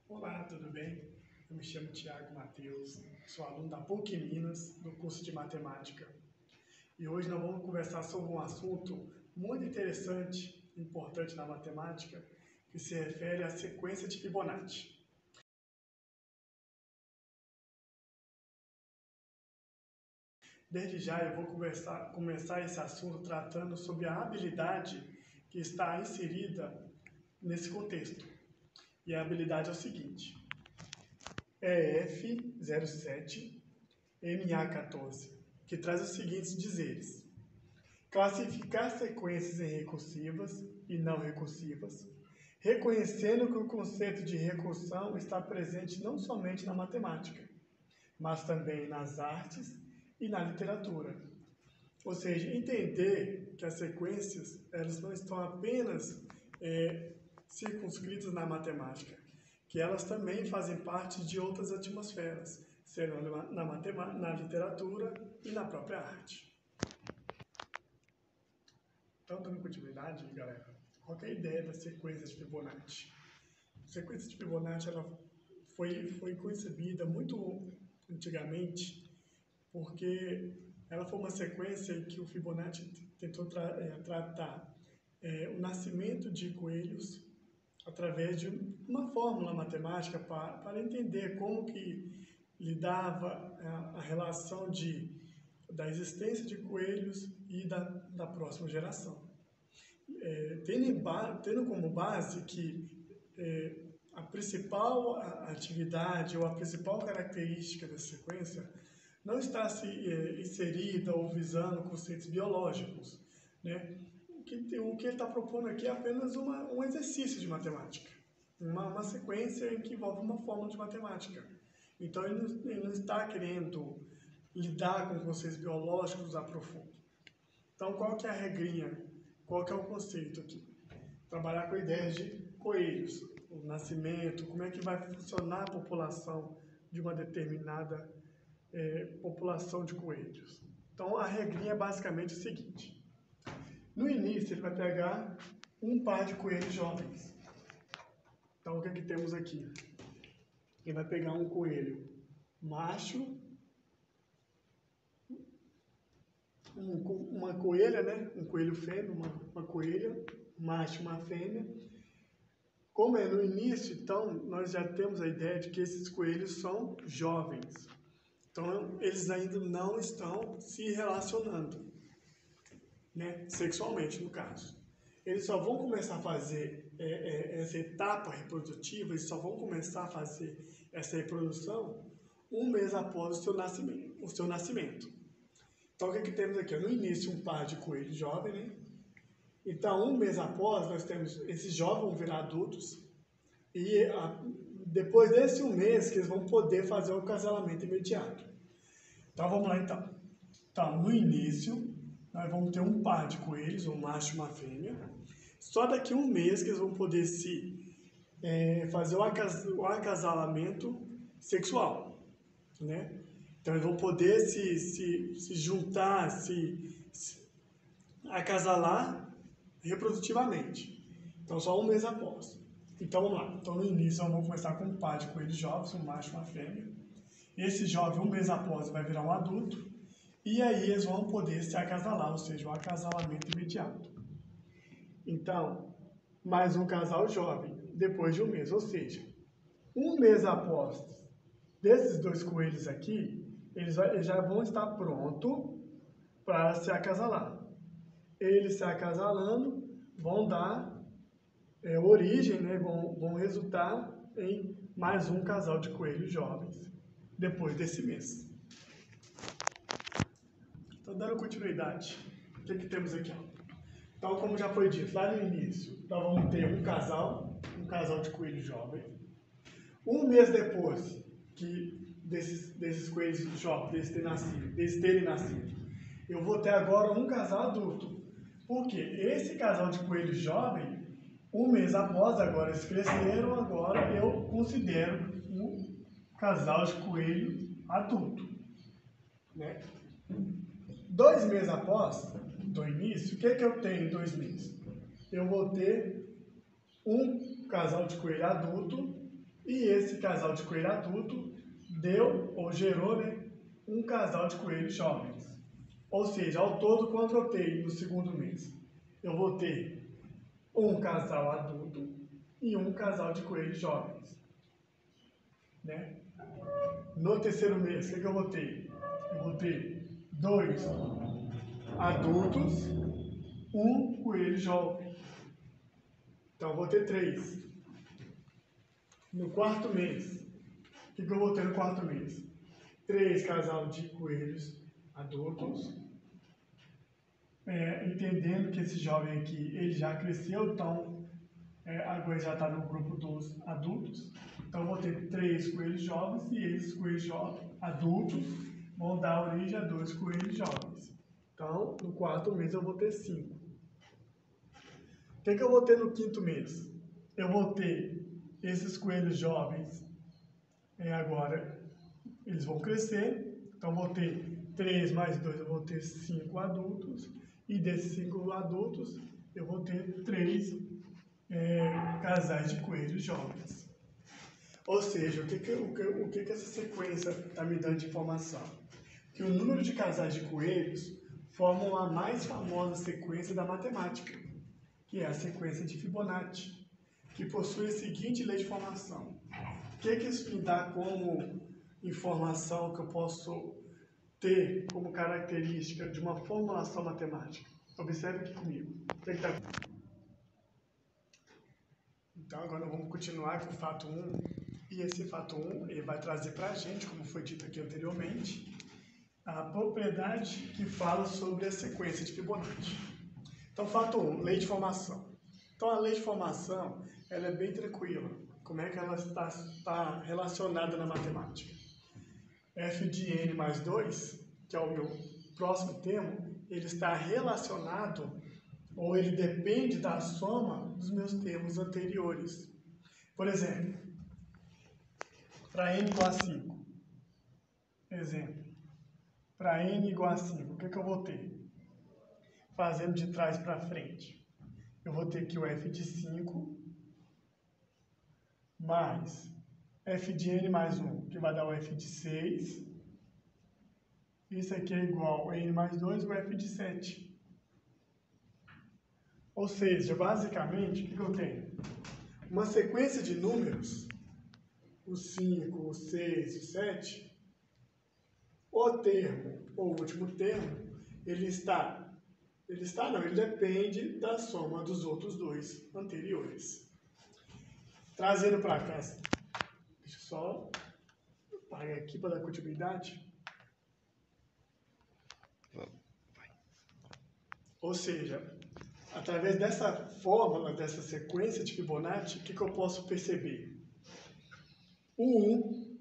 Olá, tudo bem? Eu me chamo Thiago Matheus, sou aluno da PUC Minas, do curso de Matemática. E hoje nós vamos conversar sobre um assunto muito interessante e importante na matemática, que se refere à sequência de Fibonacci. Desde já eu vou começar esse assunto tratando sobre a habilidade que está inserida nesse contexto. E a habilidade é o seguinte: EF07 MA14, que traz os seguintes dizeres: classificar sequências em recursivas e não recursivas, reconhecendo que o conceito de recursão está presente não somente na matemática, mas também nas artes e na literatura. Ou seja, entender que as sequências elas não estão apenas circunscritas na matemática, que elas também fazem parte de outras atmosferas, sendo na literatura e na própria arte. Então, dando continuidade, galera, qual é a ideia da sequência de Fibonacci? A sequência de Fibonacci ela foi concebida muito antigamente porque ela foi uma sequência em que o Fibonacci tentou tratar o nascimento de coelhos através de uma fórmula matemática para entender como que lidava a relação da existência de coelhos e da próxima geração. Tendo como base que a principal atividade ou a principal característica da sequência não está inserida ou visando conceitos biológicos, né? O que ele está propondo aqui é apenas um exercício de matemática, uma sequência em que envolve uma fórmula de matemática. Então, ele não está querendo lidar com conceitos biológicos a profundo. Então, qual que é a regrinha? Qual que é o conceito aqui? Trabalhar com ideias de coelhos, o nascimento, como é que vai funcionar a população de uma determinada população de coelhos. Então, a regrinha é basicamente o seguinte: no início, ele vai pegar um par de coelhos jovens. Então, o que é que temos aqui? Ele vai pegar um coelho macho, uma coelha, né? Um coelho fêmea, uma coelha, macho, uma fêmea. Como é no início, então, nós já temos a ideia de que esses coelhos são jovens. Então, eles ainda não estão se relacionando, né? Sexualmente, no caso. Eles só vão começar a fazer essa etapa reprodutiva, eles só vão começar a fazer essa reprodução um mês após o seu nascimento. Então, o que temos aqui? No início, um par de coelhos jovens, né? Então, um mês após, nós temos esses jovens vão virar adultos e depois desse um mês que eles vão poder fazer o acasalamento imediato. Então, vamos lá então. Então, no início, nós vamos ter um par de coelhos, um macho e uma fêmea. Só daqui a um mês que eles vão poder fazer o acasalamento sexual, né? Então, eles vão poder se juntar, se acasalar reprodutivamente. Então, só um mês após. Então, vamos lá. Então, no início, vamos começar com um par de coelhos jovens, um macho e uma fêmea. Esse jovem, um mês após, vai virar um adulto. E aí, eles vão poder se acasalar, ou seja, o acasalamento imediato. Então, mais um casal jovem, depois de um mês. Ou seja, um mês após desses dois coelhos aqui, eles já vão estar prontos para se acasalar. Eles se acasalando vão dar origem, né, vão resultar em mais um casal de coelhos jovens, depois desse mês. Então, dando continuidade, o que temos aqui? Então, como já foi dito lá no início, nós vamos ter um casal de coelhos jovens. Um mês depois desses coelhos jovens terem nascido, eu vou ter agora um casal adulto. Porque esse casal de coelhos jovem, um mês após, agora eles cresceram, agora eu considero um casal de coelho adulto, né? 2 meses após do início, o que eu tenho em 2 meses? Eu vou ter um casal de coelho adulto E esse casal de coelho adulto deu, ou gerou, né, um casal de coelhos jovens. Ou seja, ao todo, quanto eu tenho no segundo mês? Eu vou ter um casal adulto e um casal de coelhos jovens. Né? No terceiro mês, o que eu vou ter? Eu vou ter 2 adultos, um coelho jovem. Então, eu vou ter 3. No quarto mês, o que eu vou ter no quarto mês? 3 casal de coelhos adultos. Entendendo que esse jovem aqui, ele já cresceu, então agora já está no grupo dos adultos. Então, eu vou ter 3 coelhos jovens e esses coelhos adultos vão dar origem a 2 coelhos jovens. Então, no quarto mês eu vou ter 5. O que eu vou ter no quinto mês? Eu vou ter esses coelhos jovens, agora eles vão crescer, então eu vou ter 3 mais 2, eu vou ter 5 adultos, e desses 5 adultos eu vou ter 3 casais de coelhos jovens. Ou seja, o que essa sequência está me dando de informação? Que o número de casais de coelhos formam a mais famosa sequência da matemática, que é a sequência de Fibonacci, que possui a seguinte lei de formação. O que isso me dá como informação que eu posso ter como característica de uma formulação matemática? Observe aqui comigo. Então, agora vamos continuar com o fato 1. E esse fato 1 ele vai trazer para a gente, como foi dito aqui anteriormente, a propriedade que fala sobre a sequência de Fibonacci. Então, fato 1, lei de formação. Então, a lei de formação ela é bem tranquila. Como é que ela está relacionada na matemática? F de n mais 2, que é o meu próximo termo, ele está relacionado, ou ele depende da soma dos meus termos anteriores. Por exemplo, para n igual a 5. Exemplo. Para n igual a 5, o que eu vou ter? Fazendo de trás para frente. Eu vou ter aqui o f de 5 mais f de n mais 1, que vai dar o f de 6. Isso aqui é igual a n mais 2 e o f de 7. Ou seja, basicamente, o que eu tenho? Uma sequência de números, o 5, o 6, o 7, o termo, ou o último termo, ele depende da soma dos outros dois anteriores. Trazendo para cá, deixa eu só apagar aqui para dar continuidade. Ou seja, através dessa fórmula, dessa sequência de Fibonacci, o que eu posso perceber? O 1,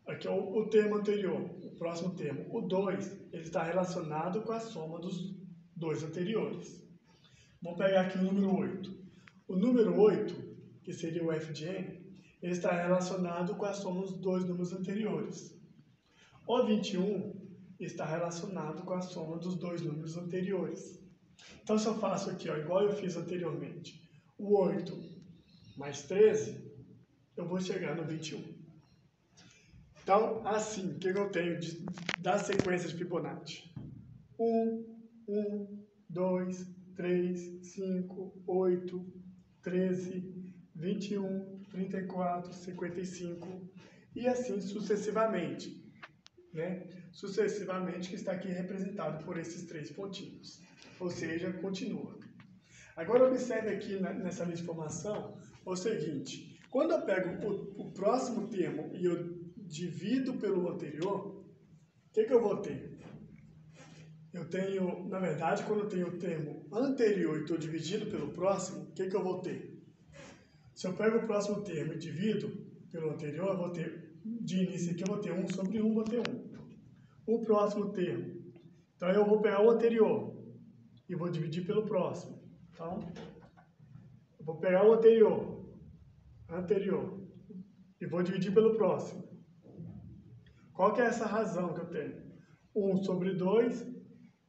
aqui é o termo anterior, o próximo termo. O 2, ele está relacionado com a soma dos dois anteriores. Vamos pegar aqui o número 8. O número 8, que seria o f de n, ele está relacionado com a soma dos dois números anteriores. O 21 está relacionado com a soma dos dois números anteriores. Então, se eu faço aqui, igual eu fiz anteriormente, o 8 mais 13, eu vou chegar no 21. Então, assim, o que eu tenho da sequência de Fibonacci? 1, 1, 2, 3, 5, 8, 13, 21, 34, 55 e assim sucessivamente. Né? Sucessivamente, que está aqui representado por esses 3 pontinhos. Ou seja, continua. Agora, observe aqui nessa lista de formação o seguinte. Quando eu pego o próximo termo e eu divido pelo anterior, o que eu vou ter? Eu tenho, na verdade, quando eu tenho o termo anterior e estou dividindo pelo próximo, o que eu vou ter? Se eu pego o próximo termo e divido pelo anterior, eu vou ter, de início aqui, eu vou ter 1 sobre 1, vou ter 1. O próximo termo. Então, eu vou pegar o anterior e vou dividir pelo próximo. Então, eu vou pegar o anterior, e vou dividir pelo próximo. Qual que é essa razão que eu tenho? 1 sobre 2,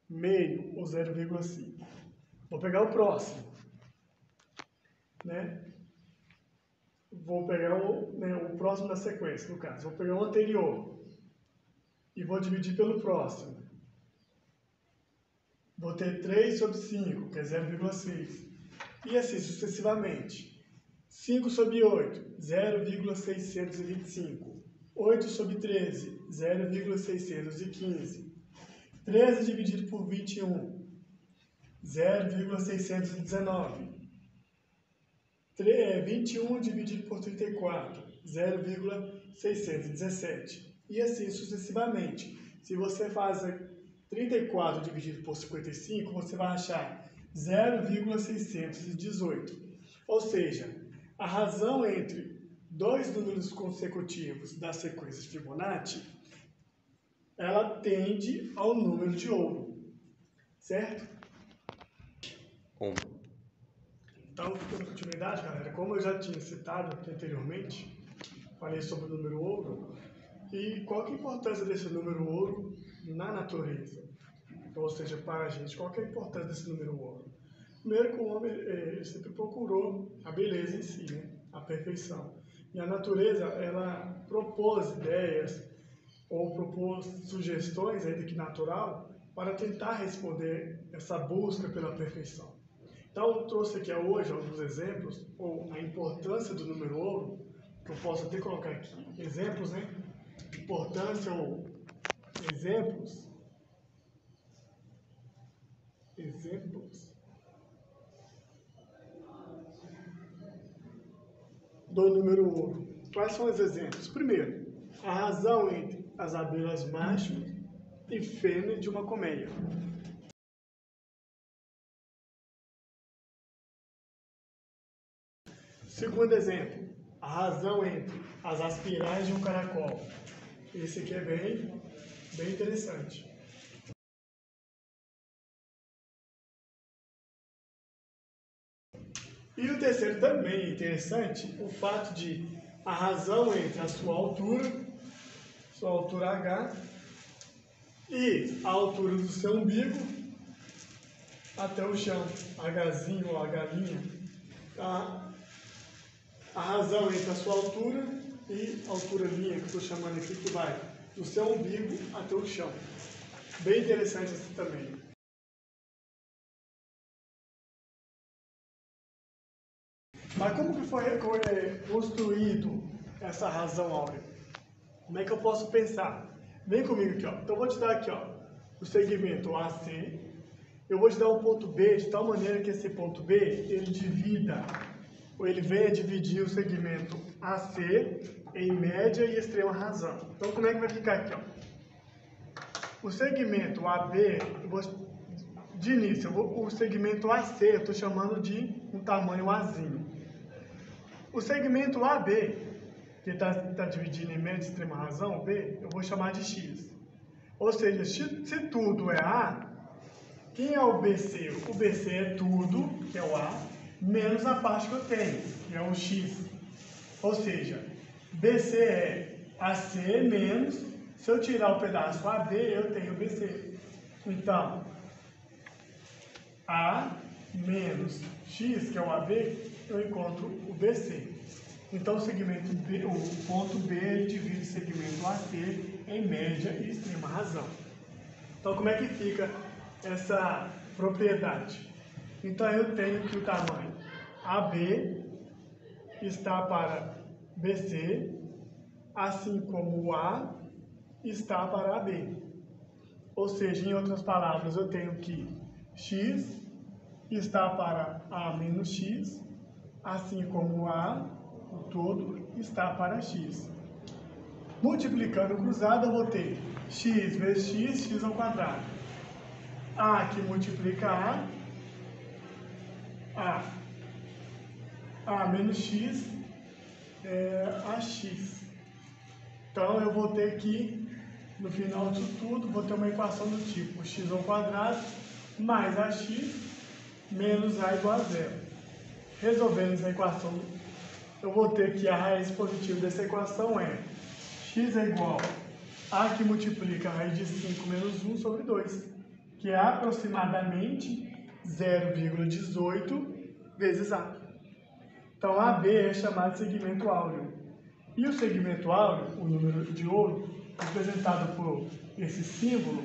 meio, ou 0,5. Vou pegar o próximo. Né? vou pegar o próximo da sequência, no caso. Vou pegar o anterior e vou dividir pelo próximo. Vou ter 3 sobre 5, que é 0,6. E assim sucessivamente. 5 sobre 8, 0,625. 8 sobre 13, 0,615. 13 dividido por 21, 0,619. 21 dividido por 34, 0,617. E assim sucessivamente. Se você faz 34 dividido por 55, você vai achar 0,618. Ou seja, a razão entre dois números consecutivos da sequência de Fibonacci, ela tende ao número de ouro, certo? Então, dando continuidade, galera, como eu já tinha citado aqui anteriormente, falei sobre o número ouro e qual que é a importância desse número ouro na natureza. Ou seja, para a gente, qual que é a importância desse número ouro? Primeiro que o homem sempre procurou a beleza em si, né? A perfeição. E a natureza, ela propôs ideias ou propôs sugestões, ainda que natural, para tentar responder essa busca pela perfeição. Então, eu trouxe aqui hoje alguns exemplos, ou a importância do número ouro, que eu posso até colocar aqui exemplos, né? Importância ou exemplos do número ouro. Quais são os exemplos? Primeiro, a razão entre as abelhas macho e fêmea de uma colmeia. Segundo exemplo, a razão entre as aspirais de um caracol. Esse aqui é bem interessante. E o terceiro também é interessante, o fato de a razão entre a sua altura H, e a altura do seu umbigo até o chão, Hzinho ou H'linha. A razão entre a sua altura e a altura linha, que eu estou chamando aqui, que vai do seu umbigo até o chão. Bem interessante esse também. Mas como que foi construído essa razão áurea? Como é que eu posso pensar? Vem comigo aqui, ó. Então eu vou te dar aqui, ó, o segmento AC. Eu vou te dar um ponto B de tal maneira que esse ponto B ele divida, ou ele venha dividir o segmento AC em média e extrema razão. Então como é que vai ficar aqui, ó? O segmento AB, de início, o segmento AC eu estou chamando de um tamanho Azinho. O segmento AB, que está dividido em média e extrema razão, B, eu vou chamar de X. Ou seja, se tudo é A, quem é o BC? O BC é tudo, que é o A, menos a parte que eu tenho, que é o X. Ou seja, BC é AC menos, se eu tirar o pedaço AB, eu tenho BC. Então, A menos X, que é o AB, eu encontro o BC. Então, o segmento B, o ponto B, ele divide o segmento AC em média e extrema razão. Então, como é que fica essa propriedade? Então, eu tenho que o tamanho AB está para BC, assim como o A está para AB. Ou seja, em outras palavras, eu tenho que X está para A menos X, assim como o A, o todo, está para X. Multiplicando o cruzado, eu vou ter X vezes X, X ao quadrado. A que multiplica A menos X é AX. Então, eu vou ter que, no final disso tudo, vou ter uma equação do tipo X ao quadrado mais AX menos A igual a zero. Resolvendo essa equação, eu vou ter que a raiz positiva dessa equação é x é igual a que multiplica a raiz de 5 menos 1 sobre 2, que é aproximadamente 0,18 vezes A. Então, AB é chamado de segmento áureo. E o segmento áureo, o número de ouro, representado por esse símbolo,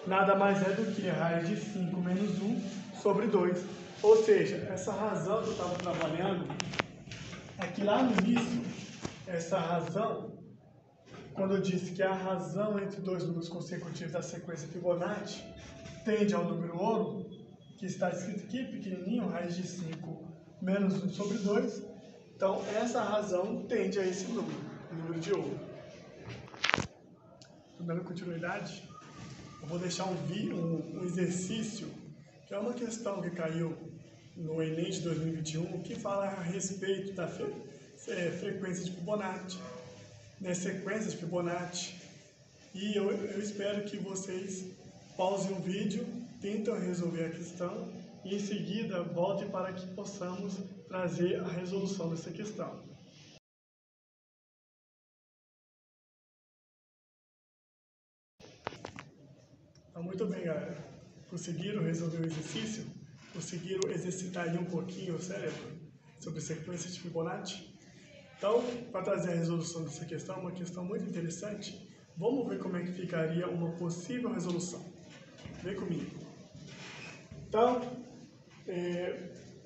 nada mais é do que a raiz de 5 menos 1 sobre 2. Ou seja, essa razão que eu estava trabalhando, é que lá no início, essa razão, quando eu disse que a razão entre dois números consecutivos da sequência Fibonacci tende ao número ouro, que está escrito aqui, pequenininho, raiz de 5 menos 1 sobre 2. Então, essa razão tende a esse número, o número de ouro. Estou dando continuidade. Eu vou deixar um exercício, que é uma questão que caiu no Enem de 2021, que fala a respeito da frequência de Fibonacci, né, sequência de Fibonacci. E eu espero que vocês pausem o vídeo, tentem resolver a questão e em seguida volte para que possamos trazer a resolução dessa questão. Então, muito bem, galera. Conseguiram resolver o exercício? Conseguiram exercitar aí um pouquinho o cérebro sobre sequência de Fibonacci? Então, para trazer a resolução dessa questão, uma questão muito interessante, vamos ver como é que ficaria uma possível resolução. Vem comigo. Então,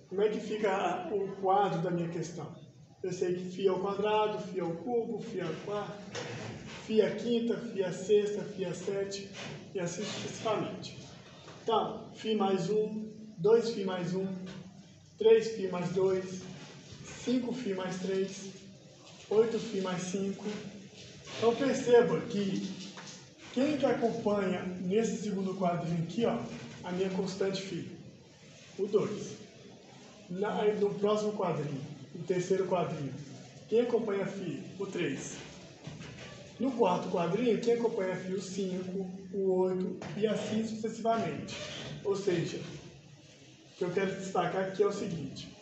como é que fica o quadro da minha questão? Eu sei que φ ao quadrado, φ ao cubo, φ ao quarto, φ à quinta, φ à sexta, φ à sétima e assim sucessivamente. Então, φ mais 1, 2φ mais 1, 3φ mais 2, 5φ mais 3, 8φ mais 5. Então perceba que quem que acompanha nesse segundo quadrinho aqui, ó, a minha constante φ? O 2. No próximo quadrinho, no terceiro quadrinho, quem acompanha φ? O 3. No quarto quadrinho, quem acompanha φ? O 5, o 8 e assim sucessivamente. Ou seja, o que eu quero destacar aqui é o seguinte.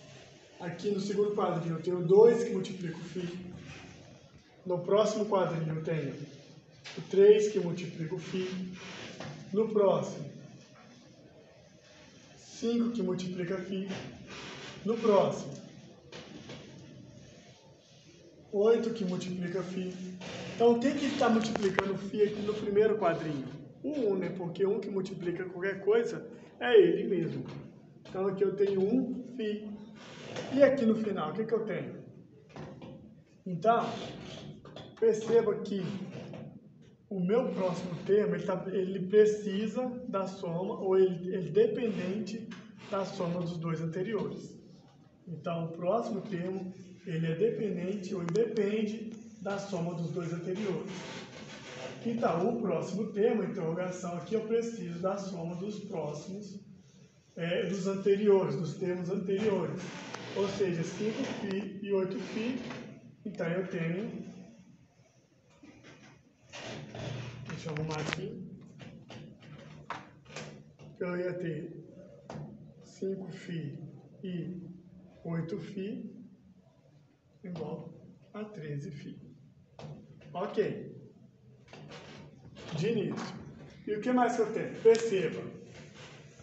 Aqui no segundo quadrinho eu tenho 2 que multiplica o φ. No próximo quadrinho eu tenho o 3 que multiplica o φ. No próximo, 5 que multiplica φ. No próximo, 8 que multiplica φ. Então, quem que está multiplicando φ aqui no primeiro quadrinho? O 1, né? Porque 1 que multiplica qualquer coisa é ele mesmo. Então, aqui eu tenho 1φ. E aqui no final, o que eu tenho? Então, perceba que o meu próximo termo, ele precisa da soma, ou ele é dependente da soma dos dois anteriores. Então, o próximo termo, ele é dependente, ou depende da soma dos dois anteriores. Então, o próximo termo, interrogação, aqui eu preciso da soma dos próximos, dos anteriores, dos termos anteriores. Ou seja, 5φ e 8φ, então eu tenho, deixa eu arrumar aqui, eu ia ter 5φ e 8φ igual a 13φ. Ok. De início. E o que mais que eu tenho? Perceba.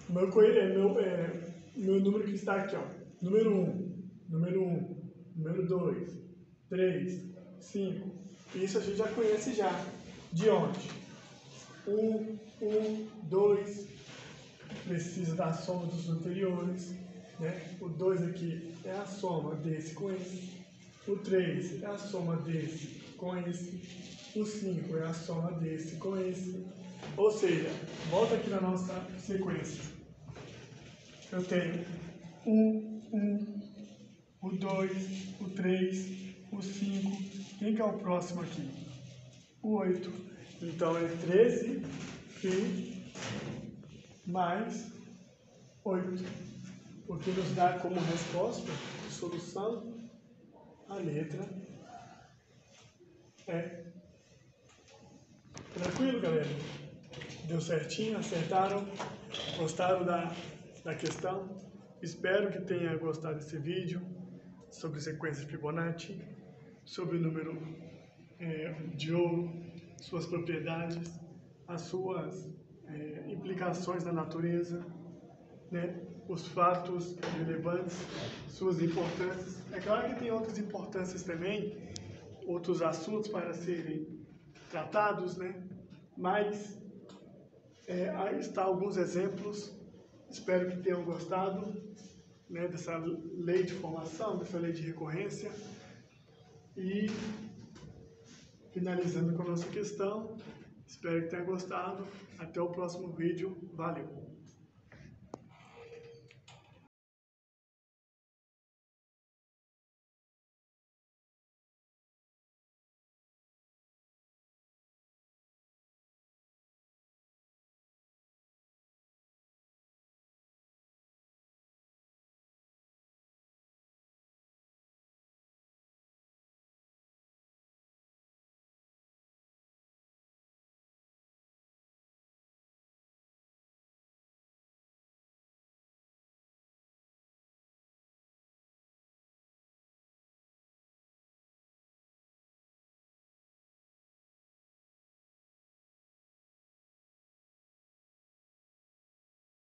Meu número que está aqui, ó. Número 1, número 2, 3, 5. Isso a gente já conhece já. De onde? 1, 2, precisa da soma dos anteriores, né? O 2 aqui é a soma desse com esse. O 3 é a soma desse com esse. O 5 é a soma desse com esse. Ou seja, volta aqui na nossa sequência. Eu tenho 1, o 2, o 3, o 5. Quem que é o próximo aqui? O 8. Então é 13φ mais 8. O que nos dá como resposta, solução, a letra é. Tranquilo, galera? Deu certinho? Acertaram? Gostaram da questão? Espero que tenha gostado desse vídeo sobre sequência de Fibonacci, sobre o número de ouro, suas propriedades, as suas implicações na natureza, né? os fatos relevantes, suas importâncias. É claro que tem outras importâncias também, outros assuntos para serem tratados, né? Mas aí está alguns exemplos. Espero que tenham gostado, né, dessa lei de formação, dessa lei de recorrência. E finalizando com a nossa questão, espero que tenha gostado. Até o próximo vídeo. Valeu!